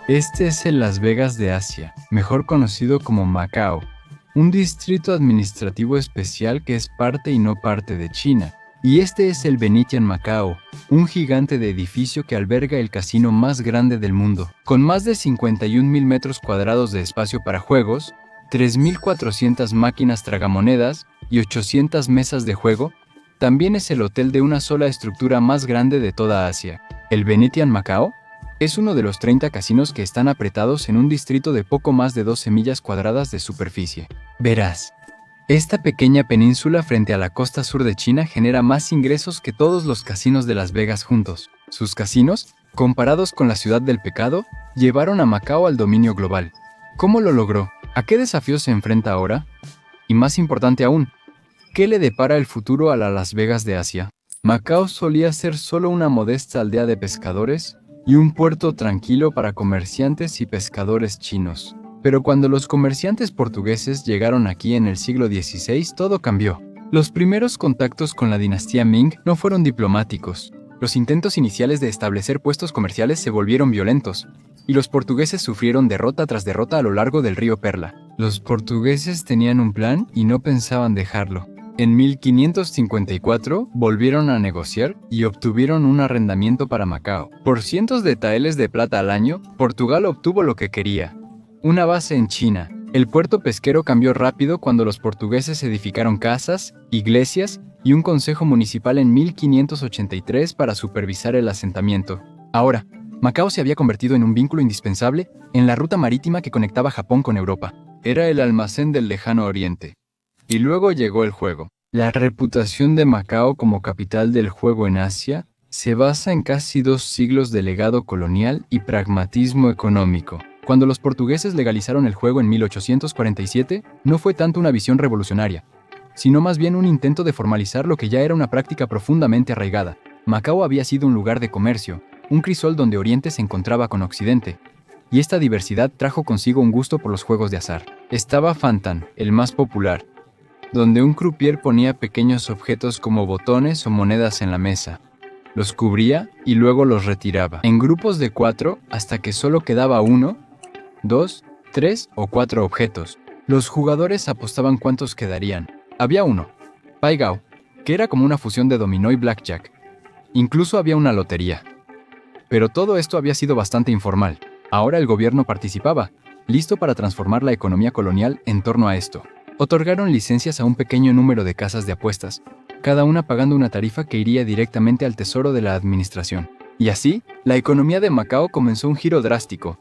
Este es el Las Vegas de Asia, mejor conocido como Macao, un distrito administrativo especial que es parte y no parte de China. Y este es el Venetian Macao, un gigante de edificio que alberga el casino más grande del mundo. Con más de 51.000 metros cuadrados de espacio para juegos, 3.400 máquinas tragamonedas y 800 mesas de juego, también es el hotel de una sola estructura más grande de toda Asia. El Venetian Macao es uno de los 30 casinos que están apretados en un distrito de poco más de 12 millas cuadradas de superficie. Verás, esta pequeña península frente a la costa sur de China genera más ingresos que todos los casinos de Las Vegas juntos. Sus casinos, comparados con la ciudad del pecado, llevaron a Macao al dominio global. ¿Cómo lo logró? ¿A qué desafíos se enfrenta ahora? Y más importante aún, ¿qué le depara el futuro a la Las Vegas de Asia? Macao solía ser solo una modesta aldea de pescadores y un puerto tranquilo para comerciantes y pescadores chinos. Pero cuando los comerciantes portugueses llegaron aquí en el siglo XVI, todo cambió. Los primeros contactos con la dinastía Ming no fueron diplomáticos. Los intentos iniciales de establecer puestos comerciales se volvieron violentos, y los portugueses sufrieron derrota tras derrota a lo largo del río Perla. Los portugueses tenían un plan y no pensaban dejarlo. En 1554 volvieron a negociar y obtuvieron un arrendamiento para Macao. Por cientos de taeles de plata al año, Portugal obtuvo lo que quería: una base en China. El puerto pesquero cambió rápido cuando los portugueses edificaron casas, iglesias y un consejo municipal en 1583 para supervisar el asentamiento. Ahora, Macao se había convertido en un vínculo indispensable en la ruta marítima que conectaba Japón con Europa. Era el almacén del lejano oriente. Y luego llegó el juego. La reputación de Macao como capital del juego en Asia se basa en casi 2 siglos de legado colonial y pragmatismo económico. Cuando los portugueses legalizaron el juego en 1847, no fue tanto una visión revolucionaria, sino más bien un intento de formalizar lo que ya era una práctica profundamente arraigada. Macao había sido un lugar de comercio, un crisol donde Oriente se encontraba con Occidente, y esta diversidad trajo consigo un gusto por los juegos de azar. Estaba Fantan, el más popular, donde un croupier ponía pequeños objetos como botones o monedas en la mesa, los cubría y luego los retiraba, en grupos de 4 hasta que solo quedaba 1, 2, 3 o 4 objetos. Los jugadores apostaban cuántos quedarían. Había uno, Pai Gow, que era como una fusión de dominó y blackjack. Incluso había una lotería. Pero todo esto había sido bastante informal. Ahora el gobierno participaba, listo para transformar la economía colonial en torno a esto. Otorgaron licencias a un pequeño número de casas de apuestas, cada una pagando una tarifa que iría directamente al tesoro de la administración. Y así, la economía de Macao comenzó un giro drástico,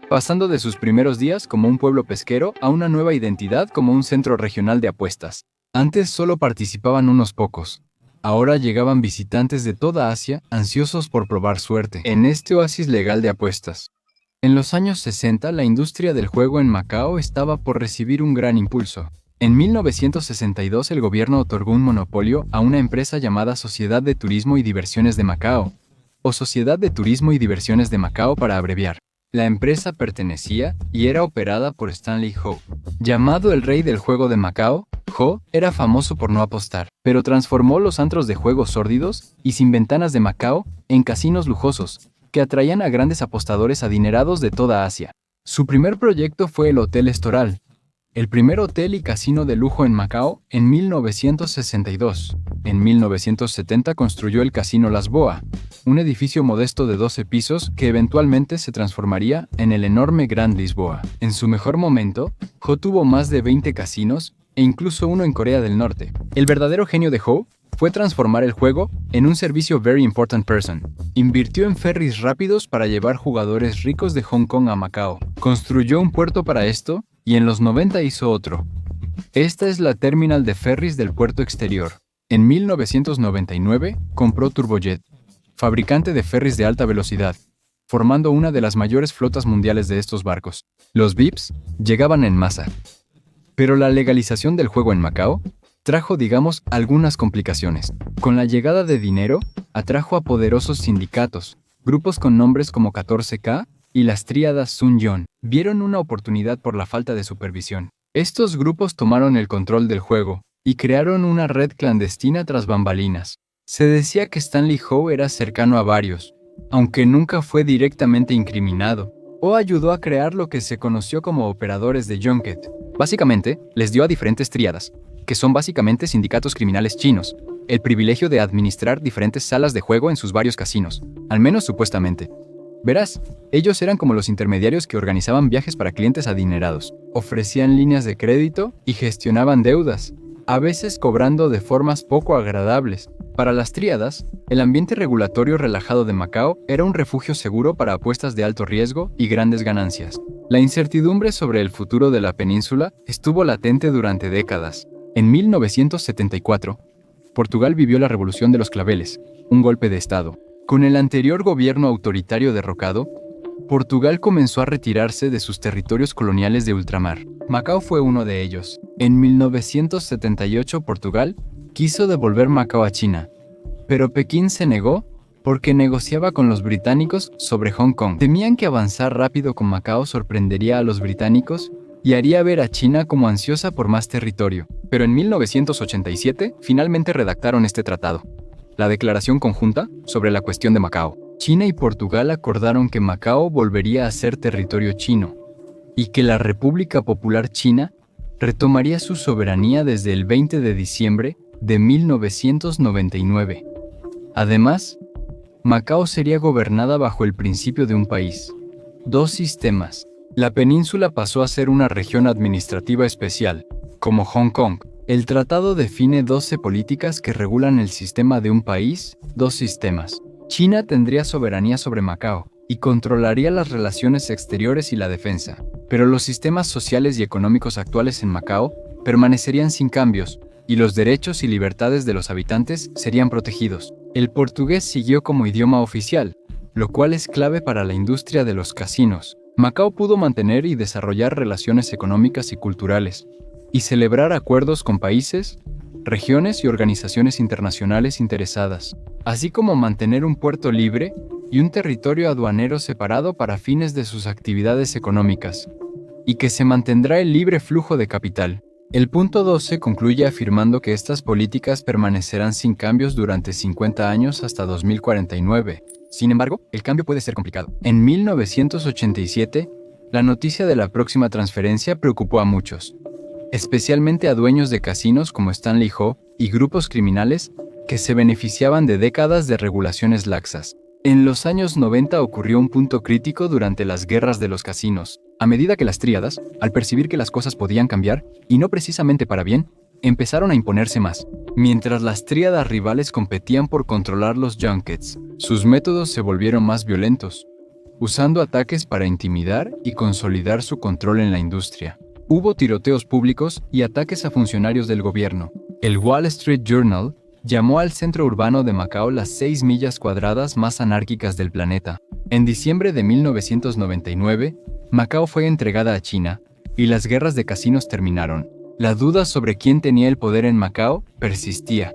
pasando de sus primeros días como un pueblo pesquero a una nueva identidad como un centro regional de apuestas. Antes solo participaban unos pocos. Ahora llegaban visitantes de toda Asia ansiosos por probar suerte en este oasis legal de apuestas. En los años 60, la industria del juego en Macao estaba por recibir un gran impulso. En 1962, el gobierno otorgó un monopolio a una empresa llamada Sociedad de Turismo y Diversiones de Macao, o Sociedad de Turismo y Diversiones de Macao para abreviar. La empresa pertenecía y era operada por Stanley Ho. Llamado el rey del juego de Macao, Ho era famoso por no apostar, pero transformó los antros de juegos sórdidos y sin ventanas de Macao en casinos lujosos, que atraían a grandes apostadores adinerados de toda Asia. Su primer proyecto fue el Hotel Estoral, el primer hotel y casino de lujo en Macao en 1962. En 1970 construyó el Casino Las Boa, un edificio modesto de 12 pisos que eventualmente se transformaría en el enorme Grand Lisboa. En su mejor momento, Ho tuvo más de 20 casinos e incluso uno en Corea del Norte. El verdadero genio de Ho fue transformar el juego en un servicio Very Important Person. Invirtió en ferries rápidos para llevar jugadores ricos de Hong Kong a Macao. Construyó un puerto para esto y en los 90 hizo otro. Esta es la terminal de ferries del puerto exterior. En 1999 compró Turbojet, fabricante de ferries de alta velocidad, formando una de las mayores flotas mundiales de estos barcos. Los VIPs llegaban en masa. Pero la legalización del juego en Macao trajo, digamos, algunas complicaciones. Con la llegada de dinero, atrajo a poderosos sindicatos, grupos con nombres como 14K y las tríadas Sun Yon. Vieron una oportunidad por la falta de supervisión. Estos grupos tomaron el control del juego y crearon una red clandestina tras bambalinas. Se decía que Stanley Ho era cercano a varios, aunque nunca fue directamente incriminado. O ayudó a crear lo que se conoció como operadores de junket. Básicamente, les dio a diferentes tríadas, que son básicamente sindicatos criminales chinos, el privilegio de administrar diferentes salas de juego en sus varios casinos, al menos supuestamente. Verás, ellos eran como los intermediarios que organizaban viajes para clientes adinerados, ofrecían líneas de crédito y gestionaban deudas, a veces cobrando de formas poco agradables. Para las tríadas, el ambiente regulatorio relajado de Macao era un refugio seguro para apuestas de alto riesgo y grandes ganancias. La incertidumbre sobre el futuro de la península estuvo latente durante décadas. En 1974, Portugal vivió la Revolución de los Claveles, un golpe de Estado. Con el anterior gobierno autoritario derrocado, Portugal comenzó a retirarse de sus territorios coloniales de ultramar. Macao fue uno de ellos. En 1978, Portugal quiso devolver Macao a China, pero Pekín se negó porque negociaba con los británicos sobre Hong Kong. Temían que avanzar rápido con Macao sorprendería a los británicos y haría ver a China como ansiosa por más territorio. Pero en 1987 finalmente redactaron este tratado, la Declaración Conjunta sobre la Cuestión de Macao. China y Portugal acordaron que Macao volvería a ser territorio chino y que la República Popular China retomaría su soberanía desde el 20 de diciembre de 1999. Además, Macao sería gobernada bajo el principio de un país, dos sistemas. La península pasó a ser una región administrativa especial, como Hong Kong. El tratado define 12 políticas que regulan el sistema de un país, dos sistemas. China tendría soberanía sobre Macao y controlaría las relaciones exteriores y la defensa, pero los sistemas sociales y económicos actuales en Macao permanecerían sin cambios y los derechos y libertades de los habitantes serían protegidos. El portugués siguió como idioma oficial, lo cual es clave para la industria de los casinos. Macao pudo mantener y desarrollar relaciones económicas y culturales, y celebrar acuerdos con países, regiones y organizaciones internacionales interesadas, así como mantener un puerto libre y un territorio aduanero separado para fines de sus actividades económicas, y que se mantendrá el libre flujo de capital. El punto 12 concluye afirmando que estas políticas permanecerán sin cambios durante 50 años hasta 2049. Sin embargo, el cambio puede ser complicado. En 1987, la noticia de la próxima transferencia preocupó a muchos, especialmente a dueños de casinos como Stanley Ho y grupos criminales que se beneficiaban de décadas de regulaciones laxas. En los años 90 ocurrió un punto crítico durante las guerras de los casinos. A medida que las tríadas, al percibir que las cosas podían cambiar, y no precisamente para bien, empezaron a imponerse más. Mientras las tríadas rivales competían por controlar los junkets, sus métodos se volvieron más violentos, usando ataques para intimidar y consolidar su control en la industria. Hubo tiroteos públicos y ataques a funcionarios del gobierno. El Wall Street Journal llamó al centro urbano de Macao las 6 millas cuadradas más anárquicas del planeta. En diciembre de 1999, Macao fue entregada a China y las guerras de casinos terminaron. La duda sobre quién tenía el poder en Macao persistía,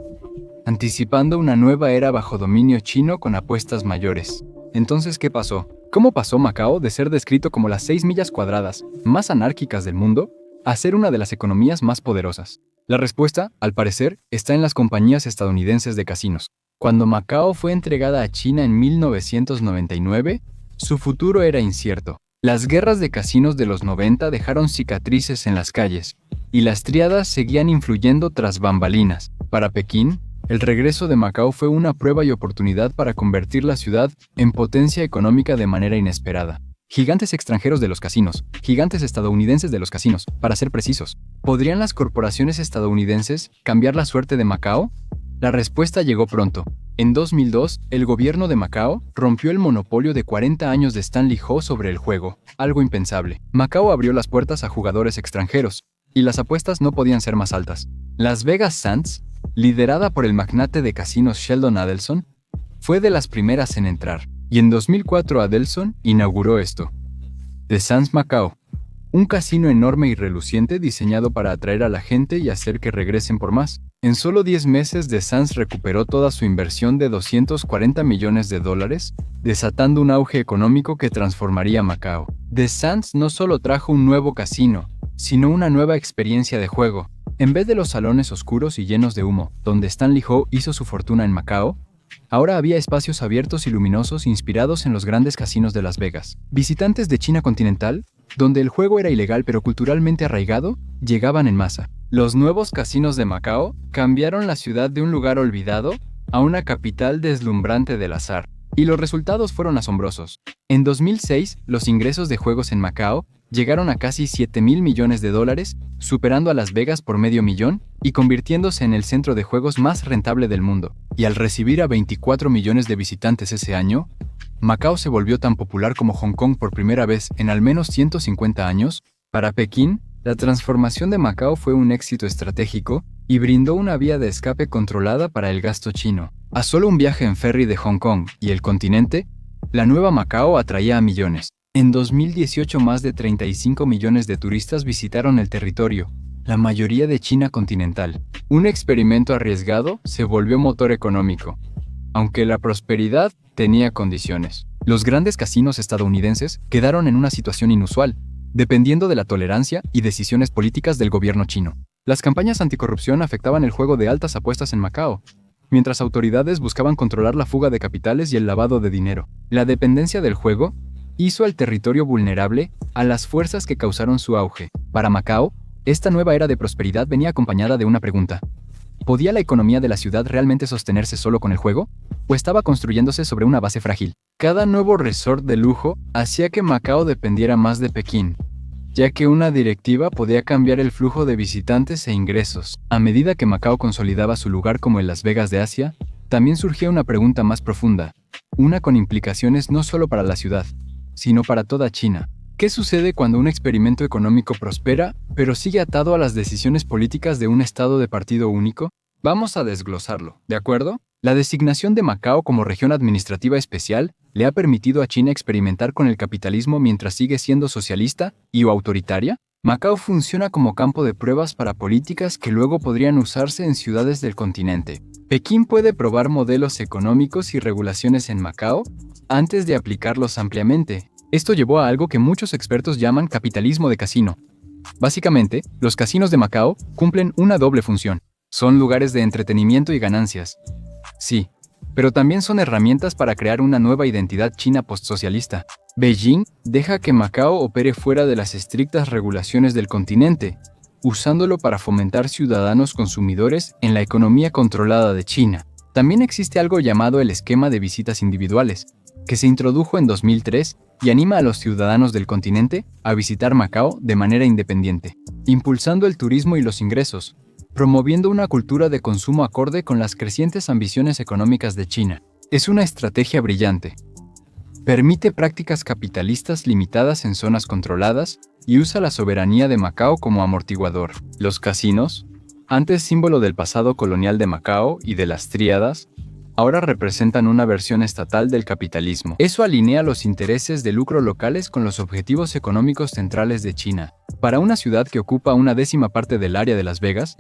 anticipando una nueva era bajo dominio chino con apuestas mayores. Entonces, ¿qué pasó? ¿Cómo pasó Macao de ser descrito como las 6 millas cuadradas más anárquicas del mundo a ser una de las economías más poderosas? La respuesta, al parecer, está en las compañías estadounidenses de casinos. Cuando Macao fue entregada a China en 1999, su futuro era incierto. Las guerras de casinos de los 90 dejaron cicatrices en las calles, y las tríadas seguían influyendo tras bambalinas. Para Pekín, el regreso de Macao fue una prueba y oportunidad para convertir la ciudad en potencia económica de manera inesperada. Gigantes extranjeros de los casinos, gigantes estadounidenses de los casinos, para ser precisos. ¿Podrían las corporaciones estadounidenses cambiar la suerte de Macao? La respuesta llegó pronto. En 2002, el gobierno de Macao rompió el monopolio de 40 años de Stanley Ho sobre el juego, algo impensable. Macao abrió las puertas a jugadores extranjeros, y las apuestas no podían ser más altas. Las Vegas Sands, liderada por el magnate de casinos Sheldon Adelson, fue de las primeras en entrar, y en 2004 Adelson inauguró esto. The Sands Macao, un casino enorme y reluciente diseñado para atraer a la gente y hacer que regresen por más. En solo 10 meses, The Sands recuperó toda su inversión de $240 millones, desatando un auge económico que transformaría Macao. The Sands no solo trajo un nuevo casino, sino una nueva experiencia de juego. En vez de los salones oscuros y llenos de humo, donde Stanley Ho hizo su fortuna en Macao, Ahora había espacios abiertos y luminosos inspirados en los grandes casinos de Las Vegas. Visitantes de China continental, donde el juego era ilegal pero culturalmente arraigado, llegaban en masa. Los nuevos casinos de Macao cambiaron la ciudad de un lugar olvidado a una capital deslumbrante del azar. Y los resultados fueron asombrosos. En 2006, los ingresos de juegos en Macao llegaron a casi $7,000 millones, superando a Las Vegas por $500,000 y convirtiéndose en el centro de juegos más rentable del mundo. Y al recibir a 24 millones de visitantes ese año, Macao se volvió tan popular como Hong Kong por primera vez en al menos 150 años. Para Pekín, la transformación de Macao fue un éxito estratégico y brindó una vía de escape controlada para el gasto chino. A solo un viaje en ferry de Hong Kong y el continente, la nueva Macao atraía a millones. En 2018, más de 35 millones de turistas visitaron el territorio, la mayoría de China continental. Un experimento arriesgado se volvió motor económico, aunque la prosperidad tenía condiciones. Los grandes casinos estadounidenses quedaron en una situación inusual, dependiendo de la tolerancia y decisiones políticas del gobierno chino. Las campañas anticorrupción afectaban el juego de altas apuestas en Macao, mientras autoridades buscaban controlar la fuga de capitales y el lavado de dinero. La dependencia del juego hizo al territorio vulnerable a las fuerzas que causaron su auge. Para Macao, esta nueva era de prosperidad venía acompañada de una pregunta. ¿Podía la economía de la ciudad realmente sostenerse solo con el juego? ¿O estaba construyéndose sobre una base frágil? Cada nuevo resort de lujo hacía que Macao dependiera más de Pekín, ya que una directiva podía cambiar el flujo de visitantes e ingresos. A medida que Macao consolidaba su lugar como el Las Vegas de Asia, también surgía una pregunta más profunda, una con implicaciones no solo para la ciudad, sino para toda China. ¿Qué sucede cuando un experimento económico prospera, pero sigue atado a las decisiones políticas de un estado de partido único? Vamos a desglosarlo, ¿de acuerdo? La designación de Macao como región administrativa especial le ha permitido a China experimentar con el capitalismo mientras sigue siendo socialista y o autoritaria. Macao funciona como campo de pruebas para políticas que luego podrían usarse en ciudades del continente. Pekín puede probar modelos económicos y regulaciones en Macao antes de aplicarlos ampliamente. Esto llevó a algo que muchos expertos llaman capitalismo de casino. Básicamente, los casinos de Macao cumplen una doble función. Son lugares de entretenimiento y ganancias. Sí, pero también son herramientas para crear una nueva identidad china postsocialista. Beijing deja que Macao opere fuera de las estrictas regulaciones del continente, usándolo para fomentar ciudadanos consumidores en la economía controlada de China. También existe algo llamado el esquema de visitas individuales, que se introdujo en 2003 y anima a los ciudadanos del continente a visitar Macao de manera independiente, impulsando el turismo y los ingresos, promoviendo una cultura de consumo acorde con las crecientes ambiciones económicas de China. Es una estrategia brillante. Permite prácticas capitalistas limitadas en zonas controladas y usa la soberanía de Macao como amortiguador. Los casinos, antes símbolo del pasado colonial de Macao y de las tríadas, ahora representan una versión estatal del capitalismo. Eso alinea los intereses de lucro locales con los objetivos económicos centrales de China. Para una ciudad que ocupa una décima parte del área de Las Vegas,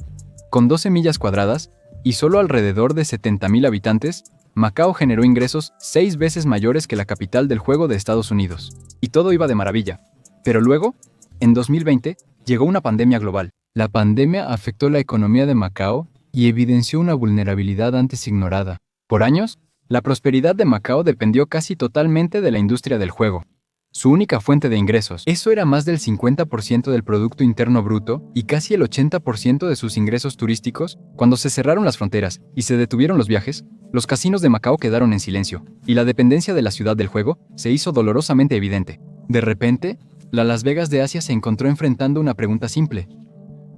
con 12 millas cuadradas y solo alrededor de 70,000 habitantes, Macao generó ingresos 6 veces mayores que la capital del juego de Estados Unidos. Y todo iba de maravilla. Pero luego, en 2020, llegó una pandemia global. La pandemia afectó la economía de Macao y evidenció una vulnerabilidad antes ignorada. Por años, la prosperidad de Macao dependió casi totalmente de la industria del juego, su única fuente de ingresos. Eso era más del 50% del Producto Interno Bruto y casi el 80% de sus ingresos turísticos. Cuando se cerraron las fronteras y se detuvieron los viajes, los casinos de Macao quedaron en silencio, y la dependencia de la ciudad del juego se hizo dolorosamente evidente. De repente, la Las Vegas de Asia se encontró enfrentando una pregunta simple.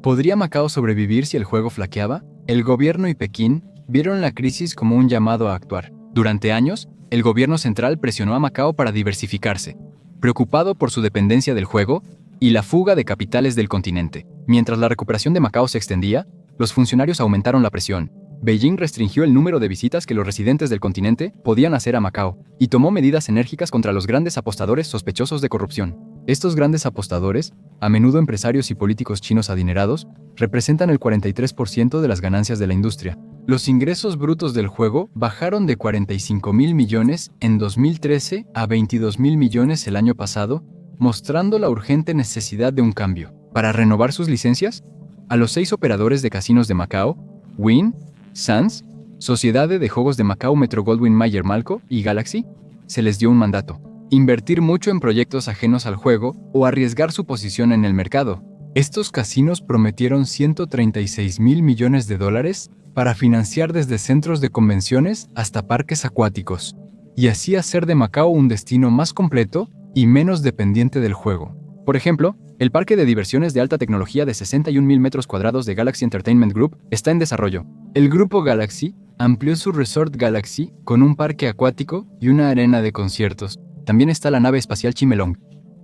¿Podría Macao sobrevivir si el juego flaqueaba? El gobierno y Pekín vieron la crisis como un llamado a actuar. Durante años, el gobierno central presionó a Macao para diversificarse, preocupado por su dependencia del juego y la fuga de capitales del continente. Mientras la recuperación de Macao se extendía, los funcionarios aumentaron la presión. Beijing restringió el número de visitas que los residentes del continente podían hacer a Macao y tomó medidas enérgicas contra los grandes apostadores sospechosos de corrupción. Estos grandes apostadores, a menudo empresarios y políticos chinos adinerados, representan el 43% de las ganancias de la industria. Los ingresos brutos del juego bajaron de 45,000 millones en 2013 a 22,000 millones el año pasado, mostrando la urgente necesidad de un cambio. Para renovar sus licencias, a los 6 operadores de casinos de Macao, Wynn, Sands Sociedad de Juegos de Macao Metro-Goldwyn-Mayer-Malco y Galaxy, se les dio un mandato: invertir mucho en proyectos ajenos al juego o arriesgar su posición en el mercado. Estos casinos prometieron $136 millones para financiar desde centros de convenciones hasta parques acuáticos, y así hacer de Macao un destino más completo y menos dependiente del juego. Por ejemplo, el parque de diversiones de alta tecnología de 61,000 metros cuadrados de Galaxy Entertainment Group está en desarrollo. El grupo Galaxy amplió su Resort Galaxy con un parque acuático y una arena de conciertos. También está la nave espacial Chimelong,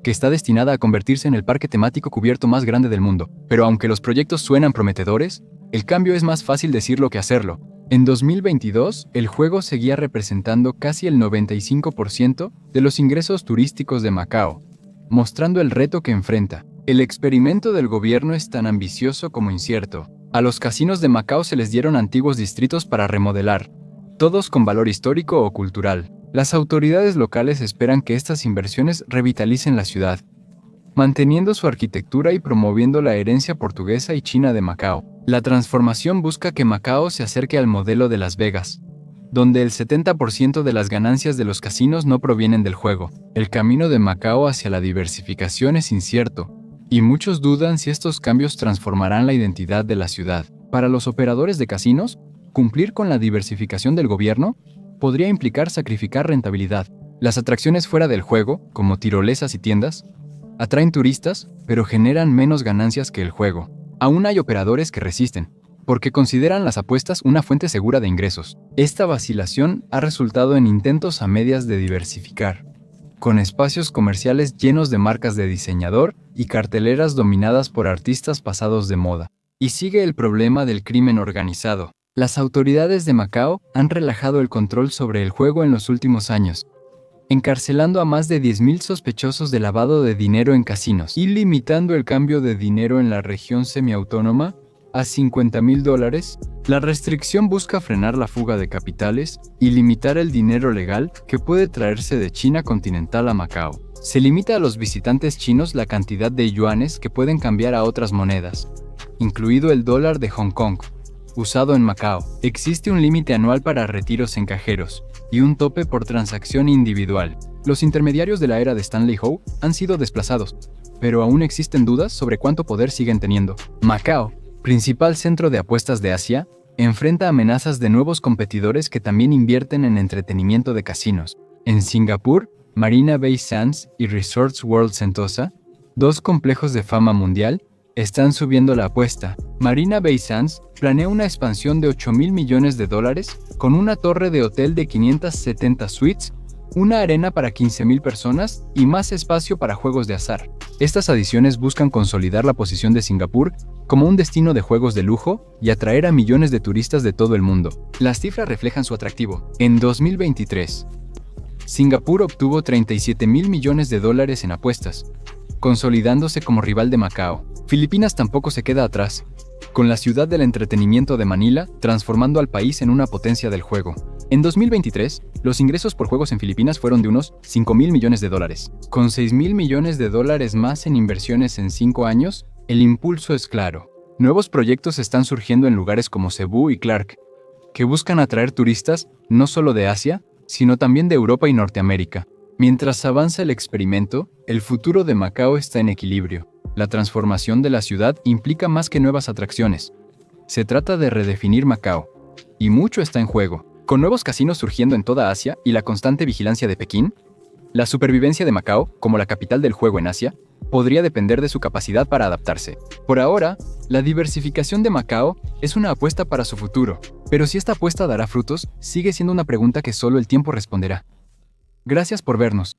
que está destinada a convertirse en el parque temático cubierto más grande del mundo. Pero aunque los proyectos suenan prometedores, el cambio es más fácil decirlo que hacerlo. En 2022, el juego seguía representando casi el 95% de los ingresos turísticos de Macao, mostrando el reto que enfrenta. El experimento del gobierno es tan ambicioso como incierto. A los casinos de Macao se les dieron antiguos distritos para remodelar, todos con valor histórico o cultural. Las autoridades locales esperan que estas inversiones revitalicen la ciudad, manteniendo su arquitectura y promoviendo la herencia portuguesa y china de Macao. La transformación busca que Macao se acerque al modelo de Las Vegas, donde el 70% de las ganancias de los casinos no provienen del juego. El camino de Macao hacia la diversificación es incierto, y muchos dudan si estos cambios transformarán la identidad de la ciudad. Para los operadores de casinos, cumplir con la diversificación del gobierno podría implicar sacrificar rentabilidad. Las atracciones fuera del juego, como tirolesas y tiendas, atraen turistas, pero generan menos ganancias que el juego. Aún hay operadores que resisten, porque consideran las apuestas una fuente segura de ingresos. Esta vacilación ha resultado en intentos a medias de diversificar, con espacios comerciales llenos de marcas de diseñador y carteleras dominadas por artistas pasados de moda. Y sigue el problema del crimen organizado. Las autoridades de Macao han relajado el control sobre el juego en los últimos años, encarcelando a más de 10,000 sospechosos de lavado de dinero en casinos y limitando el cambio de dinero en la región semiautónoma a $50,000. La restricción busca frenar la fuga de capitales y limitar el dinero legal que puede traerse de China continental a Macao. Se limita a los visitantes chinos la cantidad de yuanes que pueden cambiar a otras monedas, incluido el dólar de Hong Kong, usado en Macao. Existe un límite anual para retiros en cajeros y un tope por transacción individual. Los intermediarios de la era de Stanley Ho han sido desplazados, pero aún existen dudas sobre cuánto poder siguen teniendo. Macao, principal centro de apuestas de Asia, enfrenta amenazas de nuevos competidores que también invierten en entretenimiento de casinos. En Singapur, Marina Bay Sands y Resorts World Sentosa, dos complejos de fama mundial, están subiendo la apuesta. Marina Bay Sands planea una expansión de $8,000 millones con una torre de hotel de 570 suites, una arena para 15,000 personas y más espacio para juegos de azar. Estas adiciones buscan consolidar la posición de Singapur como un destino de juegos de lujo y atraer a millones de turistas de todo el mundo. Las cifras reflejan su atractivo. En 2023, Singapur obtuvo $37,000 millones en apuestas, consolidándose como rival de Macao. Filipinas tampoco se queda atrás, con la ciudad del entretenimiento de Manila transformando al país en una potencia del juego. En 2023, los ingresos por juegos en Filipinas fueron de unos $5,000 millones. Con $6,000 millones más en inversiones en 5 años, el impulso es claro. Nuevos proyectos están surgiendo en lugares como Cebu y Clark, que buscan atraer turistas no solo de Asia, sino también de Europa y Norteamérica. Mientras avanza el experimento, el futuro de Macao está en equilibrio. La transformación de la ciudad implica más que nuevas atracciones. Se trata de redefinir Macao, y mucho está en juego. Con nuevos casinos surgiendo en toda Asia y la constante vigilancia de Pekín, la supervivencia de Macao, como la capital del juego en Asia, podría depender de su capacidad para adaptarse. Por ahora, la diversificación de Macao es una apuesta para su futuro, pero si esta apuesta dará frutos, sigue siendo una pregunta que solo el tiempo responderá. Gracias por vernos.